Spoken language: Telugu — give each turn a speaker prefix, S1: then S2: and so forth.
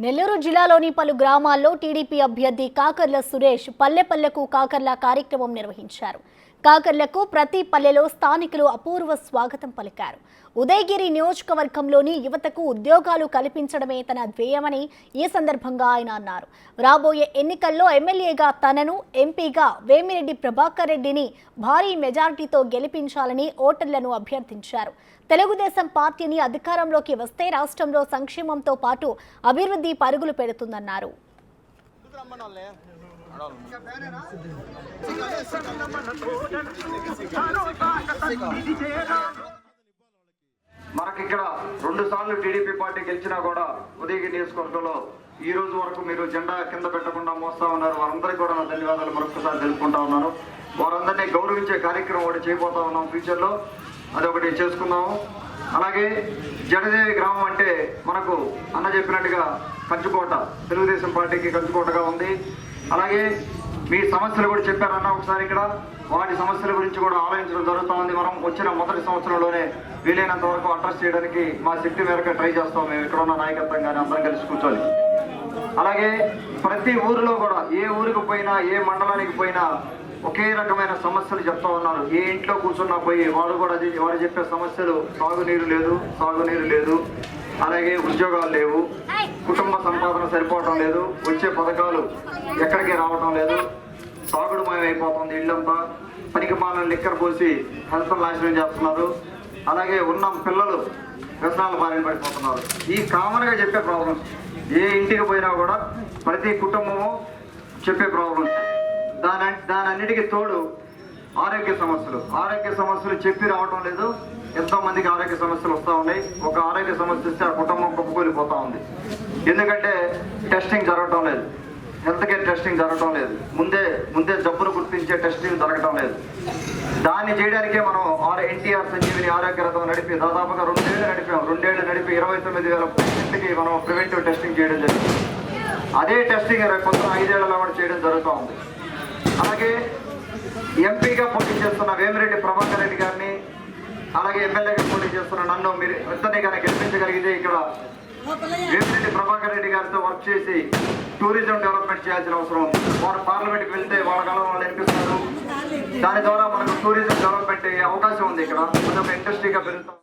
S1: నెల్లూరు జిల్లాలోని పలు గ్రామాల్లో టీడీపీ అభ్యర్థి కాకర్ల సురేష్ పల్లెపల్లెకు కాకర్ల కార్యక్రమం నిర్వహించారు. కాకర్లకు ప్రతి పల్లెలో స్థానికులు అపూర్వ స్వాగతం పలికారు. ఉదయగిరి నియోజకవర్గంలోని యువతకు ఉద్యోగాలు కల్పించడమే తన ధ్యేయమని ఈ సందర్భంగా ఆయన అన్నారు. రాబోయే ఎన్నికల్లో ఎమ్మెల్యేగా తనను, ఎంపీగా వేమిరెడ్డి ప్రభాకర్ రెడ్డిని భారీ మెజారిటీతో గెలిపించాలని ఓటర్లను అభ్యర్థించారు. తెలుగుదేశం పార్టీని అధికారంలోకి వస్తే రాష్ట్రంలో సంక్షేమంతో పాటు అభివృద్ధి పరుగులు పెడుతుందన్నారు.
S2: మనకి ఇక్కడ 2 సార్లు టీడీపీ పార్టీ గెలిచినా కూడా ఉదయగిరి నియోజకవర్గంలో ఈ రోజు వరకు మీరు జెండా కింద పెట్టకుండా మోస్తా ఉన్నారు. వారందరికీ కూడా నా ధన్యవాదాలు మరొకసారి తెలుపుకుంటా ఉన్నాను. వారందరినీ గౌరవించే కార్యక్రమం ఒకటి చేయబోతా ఉన్నాం. ఫ్యూచర్లో అదొకటి చేసుకుందాము. అలాగే జడదేవి గ్రామం అంటే మనకు అన్న చెప్పినట్టుగా కంచుకోట, తెలుగుదేశం పార్టీకి కంచుకోటగా ఉంది. అలాగే మీ సమస్యలు కూడా చెప్పారన్న ఒకసారి ఇక్కడ వాటి సమస్యల గురించి కూడా ఆలోచించడం జరుగుతూ ఉంది. మనం వచ్చిన మొదటి సంవత్సరంలోనే వీలైనంత వరకు అడ్రస్ చేయడానికి మా శక్తి మేరకు ట్రై చేస్తాం. మేము ఇక్కడ ఉన్న నాయకత్వం కానీ అందరం కలిసి కూర్చొని. అలాగే ప్రతి ఊరిలో కూడా ఏ ఊరికి పోయినా ఏ మండలానికి పోయినా ఒకే రకమైన సమస్యలు చెప్తా ఉన్నారు. ఏ ఇంట్లో కూర్చున్నా పోయి వారు కూడా వారు చెప్పే సమస్యలు సాగునీరు లేదు, అలాగే ఉద్యోగాలు లేవు, కుటుంబ సంపాదన సరిపోవటం లేదు, వచ్చే పథకాలు ఎక్కడికి రావటం లేదు, సాగుడుమయం అయిపోతుంది, ఇళ్ళంతా పనికిమాలిన లిక్కర్ పోసి హెల్త్ నాశనం చేస్తున్నారు. అలాగే ఉన్న పిల్లలు వ్యసనాల బారిన పడిపోతున్నారు. ఈ కామన్గా చెప్పే ప్రాబ్లమ్స్ ఏ ఇంటికి పోయినా కూడా ప్రతి కుటుంబము చెప్పే ప్రాబ్లమ్స్. దానన్నిటికీ తోడు ఆరోగ్య సమస్యలు చెప్పి రావటం లేదు. ఎంతో మందికి ఆరోగ్య సమస్యలు వస్తూ ఉన్నాయి. ఒక ఆరోగ్య సమస్య ఇస్తే ఆ కుటుంబం కుప్పకూలిపోతూ ఉంది. ఎందుకంటే టెస్టింగ్ జరగటం లేదు, హెల్త్ కేర్ టెస్టింగ్ జరగటం లేదు, ముందే జబ్బును గుర్తించే టెస్టింగ్ జరగటం లేదు. దాన్ని చేయడానికే మనం ఎన్టీఆర్ సంజీవిని ఆరోగ్య రథం నడిపి దాదాపుగా 2 ఏళ్ళు నడిపాం. 2 ఏళ్ళు నడిపి 29,000 మందికి మనం ప్రివెంటివ్ టెస్టింగ్ చేయడం జరిగింది. అదే టెస్టింగ్ కొత్త 5 ఏళ్లలో కూడా చేయడం జరుగుతూ ఉంది. అలాగే ఎంపీగా పోటీ చేస్తున్న వేమిరెడ్డి ప్రభాకర్ రెడ్డి గారిని, అలాగే ఎమ్మెల్యేగా పోటీ చేస్తున్న నన్ను మీరు ఇద్దరిని కానీ గెలిపించగలిగితే ఇక్కడ వేమిరెడ్డి ప్రభాకర్ రెడ్డి గారితో వర్క్ చేసి టూరిజం డెవలప్మెంట్ చేయాల్సిన అవసరం ఉంది. వారు పార్లమెంట్కి వెళ్తే వాళ్ళ కాలం వాళ్ళు వినిపిస్తారు. దాని ద్వారా మనకు టూరిజం డెవలప్మెంట్ అయ్యే అవకాశం ఉంది. ఇక్కడ ఒక ఇండస్ట్రీగా పెరుగుతాం.